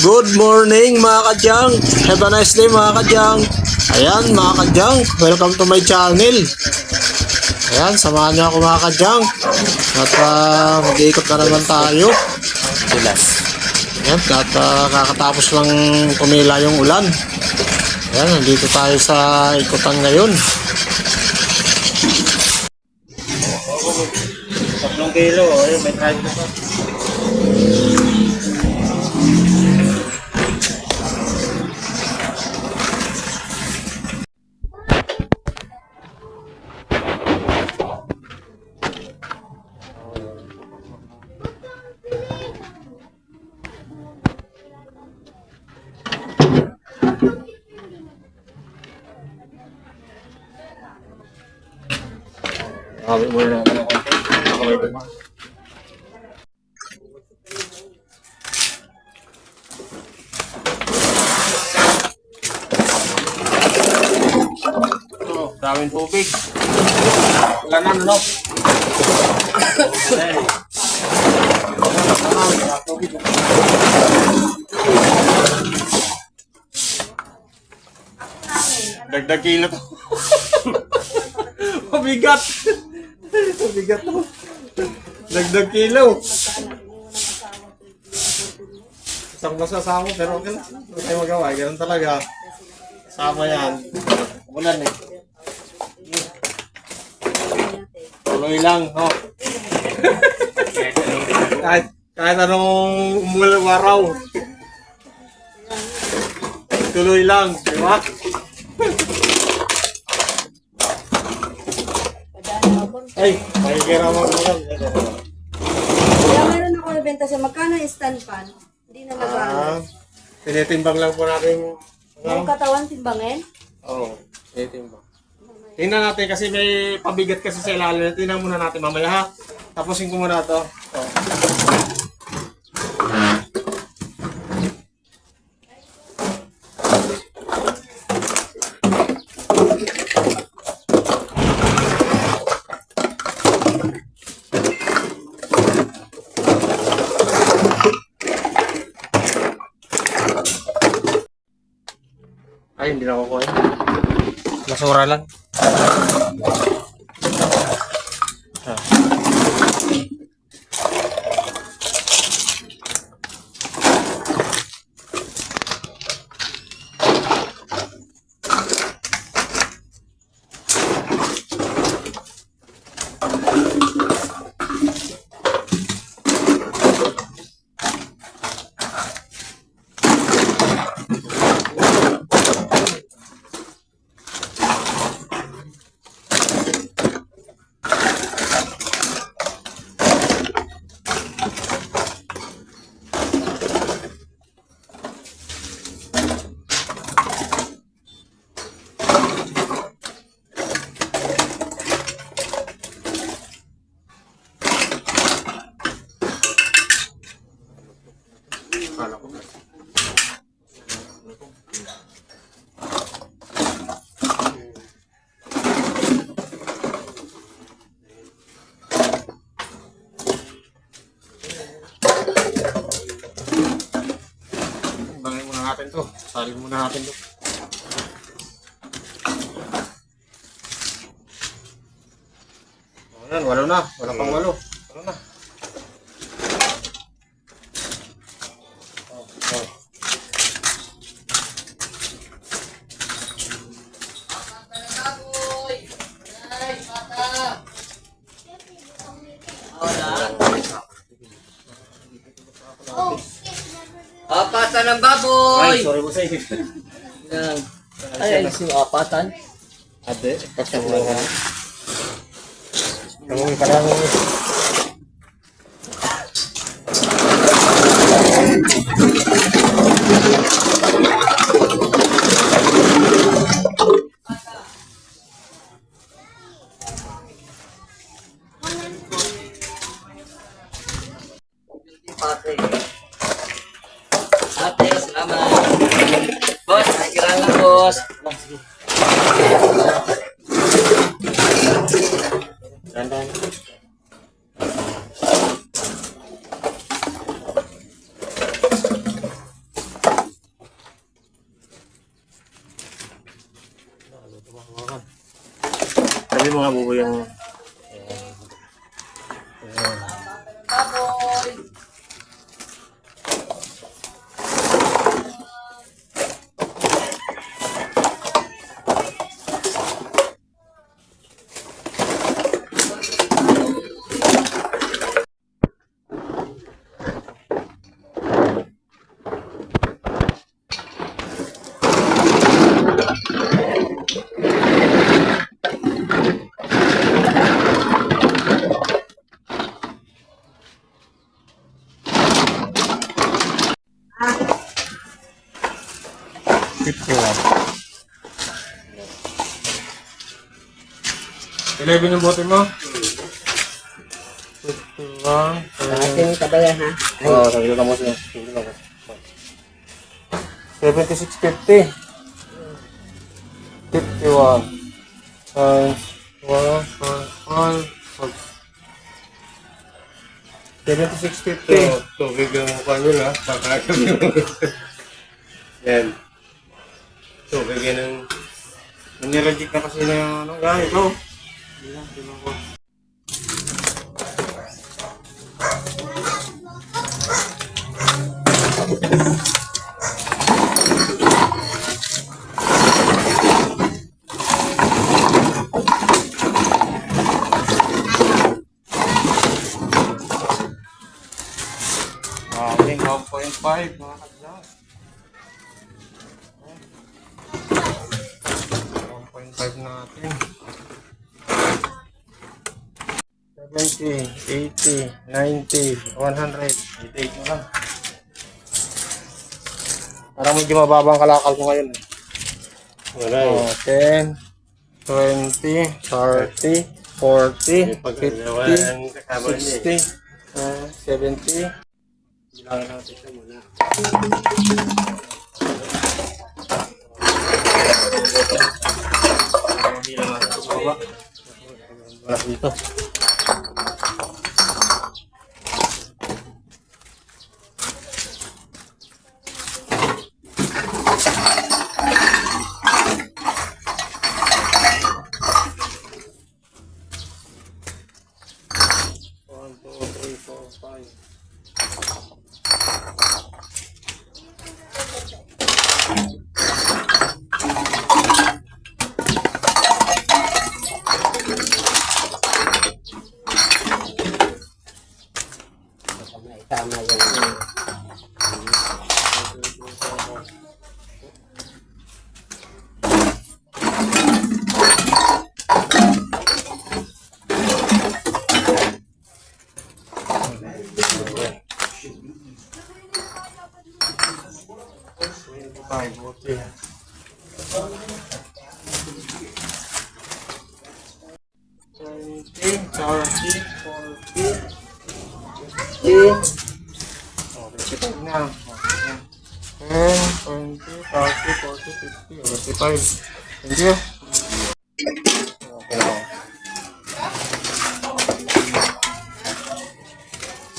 Good morning mga kadyang. Have a nice day mga kadyang. Ayan mga kadyang, welcome to my channel. Ayan, samahan niyo ako mga kadyang. At mag-iikot na naman tayo. Ayan, at kakatapos lang kumila yung ulan. Ayan, nandito tayo sa ikutan ngayon. 3 kilo, ayun, may try ko pa. Nakawin muna na ako ng konti. Nakawin ko pa. Daming tubig. Wala na, ano? Dagdag kilo to. Mabigat. Mabigat to. Dagdag kilo. Isang masasama pero okay lang. Hindi tayo magawa. Ganun talaga. Sama yan. Ulan eh. Tuloy lang, no? kahit anong umaraw. Tuloy lang, di ba? Ay, makikiraman mo lang. Kaya meron ako nabenta sa magkano yung stand pan? Hindi na nagano. Tinitimbang lang po natin. Yung katawan timbangin? Oo, tinitimbang. Tingnan natin kasi may pabigat kasi sa ilalim. Tingnan muna natin mamaya ha. Tapusin ko muna ito. Ay, hindi na ako kuha. Basura lang. Natin to. Salin muna natin to. Ayan, walo na. Wala pang walo. Walo na. Apatan ng baboy! Ay, sorry po sa iyo. Ay, yung apatan? Ate, pagkakulang ka. Tangungi pa lang. Ate, salamat. Boss, nakikiran lang, boss. Dandan. mo nga buboy yung... Eleven yung bote mo? 51. Ating kabayan ha. Oo, sabi ko mo siya. 76.50. 51. Times 76.50. Tubig ang mukha nyo na. Pakakami mo. Yan. Tubig yan ang... Nireject na kasi na yung ano, guys. Ito. Ating 1.5 mga kadyan. 1.5 natin. 70, 80, 90, 100. 88 mo lang. Parang medyo mababa ang kalakal ko ngayon. Wala Oh, 10, 20, 30, 40, 50, 60, 70. Bilangin natin siya muna. Bilang natin sa baba. Wala dito. One, two, three, four, five. Tama yan. Five, okay. 20, 30, 40, 50. Oh, 55 na. 10, 20, 30, 40, 50, 55. Thank you. Okay na.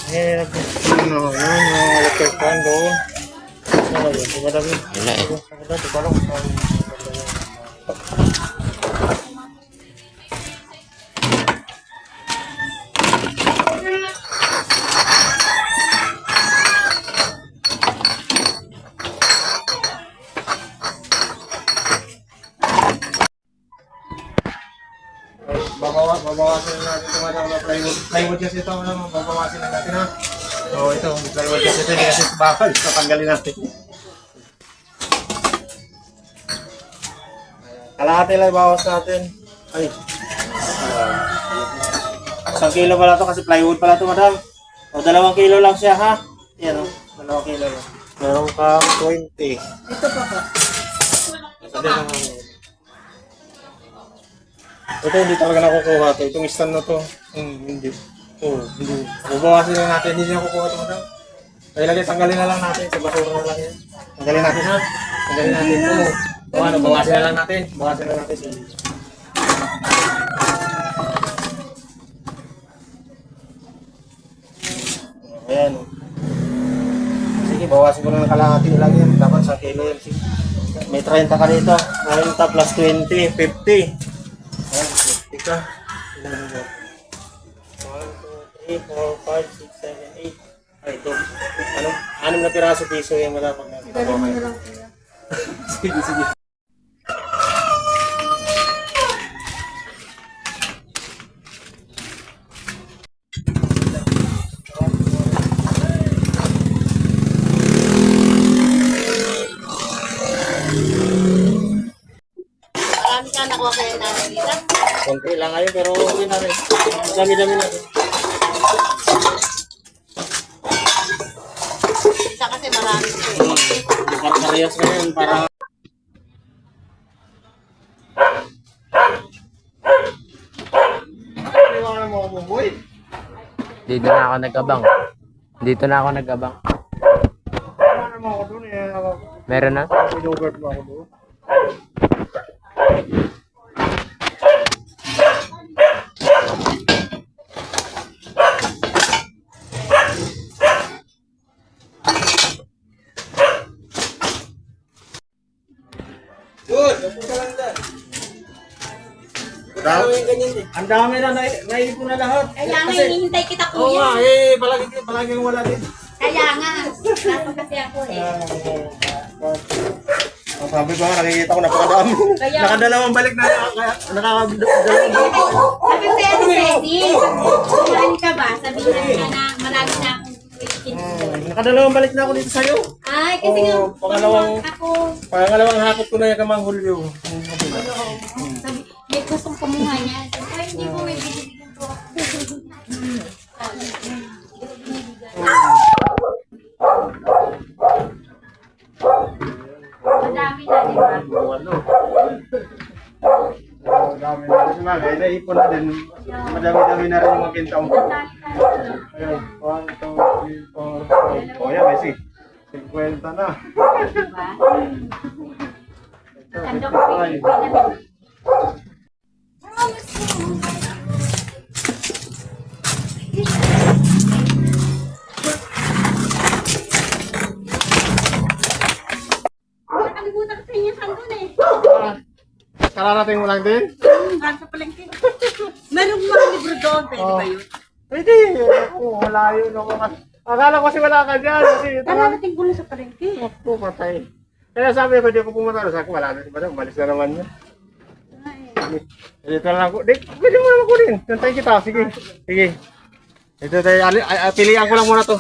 Eh, ano, yan, yung electric fan doon. Ano yun? Diba dami? Wala eh. Diba lang? Babawasin na natin ito mga plywood. Plywood kasi ito, babawasin na natin ha. So ito, plywood kasi ito, hindi kasi bakal. Tatanggalin natin. Kalahati lang bawas natin. Ay. 1 kilo pala ito kasi plywood pala ito, madam. O 2 kilo lang siya ha. Yan o, 2 kilo lang. Meron kang 20. Ito pa po. Sabi lang ito hindi talaga nakukuha ito. Itong stand na to. Hindi. Oh, hindi. Babawasin lang natin. Hindi niya kukuha ito, madam. Kaya lagi, tanggalin na lang natin. Sa basura na lang yan. Tanggalin natin ha. Tanggalin natin ito. So, ano, bawasin na lang natin. Bawasin na natin. Ayan. Sige, bawasin ko na ng kalahati lang yan. Dapat 1 kilo yan. Sige. May 30 ka dito. 30 plus 20, 50. Ayan, 50. ka. Ilan mo ba? 1, 2, 3, 4, 5, 6, 7, 8. Ay, ito. Ano? 6 na piraso piso yung wala pag Dali mo na lang kuya. Sige, sige. Marami ka nakuha kayo namin dito. Konti lang ngayon pero okay na rin. Dami-dami na rin. Isa kasi marami ko eh. Hindi para parehas ngayon para... Iwanan mo ako, boy. Dito na ako nag-abang. Dito na ako nag-abang. Iwanan mo ako dun eh. Meron na? Sinugard mo ako dun. Ang dami na naipon na lahat. Kaya nga hinihintay kita Oo kuya. nga, palaging wala din. Kaya nga. Dapat kasi ako eh. Ang sabi ko nga, nakikita ko napakadami. Kaya- Nakadalawang balik na nakadalawang balik. Sabi ko sa'yo, Teddy, kumain ka ba? Sabihin ka na marami na akong Nakadalawang balik na ako dito sa'yo. Ay, kasi nga, Oo, pangalawang- ako, Pangalawang hakot ko na yung kamang Hulyo. sabi, may gustong kumuha niya. Ay, hindi ko may binibigyan po ako. Madami na, di ba? Ano? Dami na rin nga. Kaya naipon na din. Madami-dami na rin yung mga kinta mo. Ayun. 1, 2, 3, 4, 5. O yan, may 50 na. Diba? Tanda ko pa yung pinamit. Nakalimutan ko sa inyo sandun eh. Kararating mo lang din? Sa palengke. Merong mga libro doon, pwede ba yun? Pwede. Ako, wala yun. Akala ko kasi wala ka dyan. Kasi ito nga. Kararating ko lang sa palengke. Ako, patay. Kaya sabi ko, di ako pumunta. Sabi ko, wala na. Diba? Umalis na naman yun. Dito na lang ko. Di, pwede mo naman kunin. Nantay kita. Sige. Sige. Ito tayo. Pilihan ko lang muna to.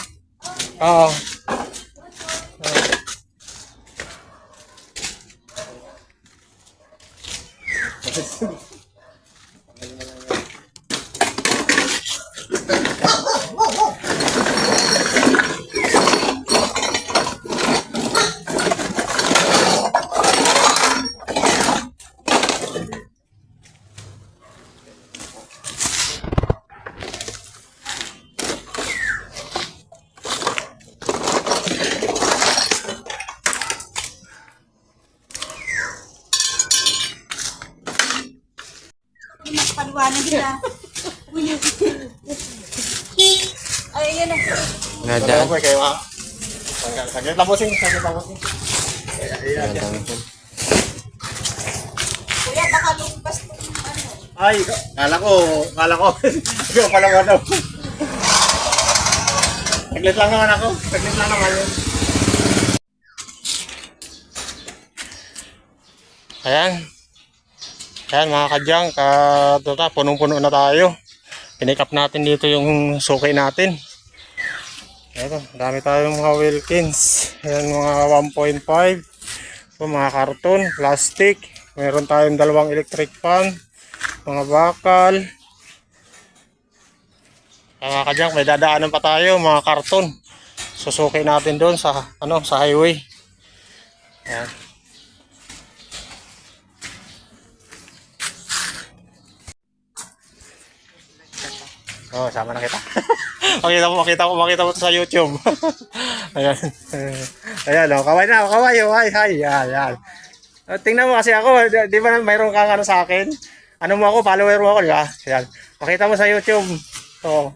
Oo. Paliwanag nila. Ay, yun na. Nada. Okay, kayo ha. Saglit labosing. Saglit labosing. Kuya, baka lumpas po yung ano. Ay, kala ko. Ikaw pala nga daw. Saglit lang naman ako. Saglit lang naman yun. Ayan. Ayan mga kadyang, punong-puno na tayo. Pinick up natin dito yung suki natin. Ayan, dami tayong mga Wilkins. Ayan mga 1.5. So, mga karton, plastic. Meron tayong 2 electric fan. Mga bakal. Mga kadyang, may dadaanan pa tayo, mga karton. Susuki natin doon sa sa highway. Ayan. Oh, sama na kita. makita mo to sa YouTube. Ayan. Ayan, oh, kaway na, kaway, oh, hi. Ayan. Tingnan mo kasi ako, di ba mayroon kang sa akin? Ano mo ako, follower mo ako, di ba? Ayan. Makita mo sa YouTube. Oh.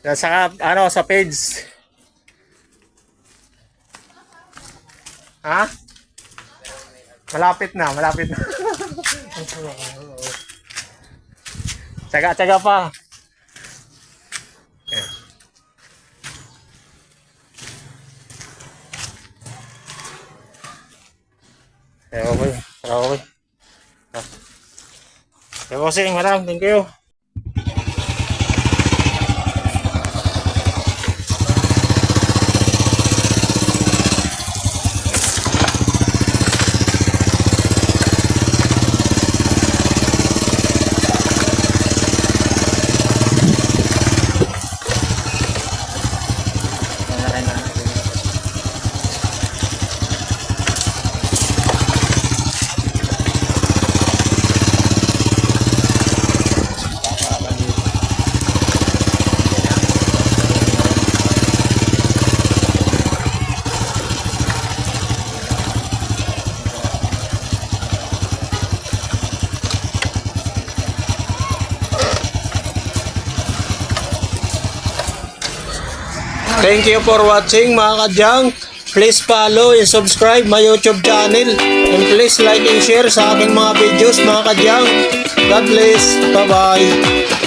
Saka sa page. Ha? Malapit na. Tsaga-tsaga pa. Okay. Okay. Okay, bossing, madam. Thank you. Thank you for watching mga kadyang. Please follow and subscribe my YouTube channel. And please like and share sa aking mga videos mga kadyang. God bless. Bye-bye.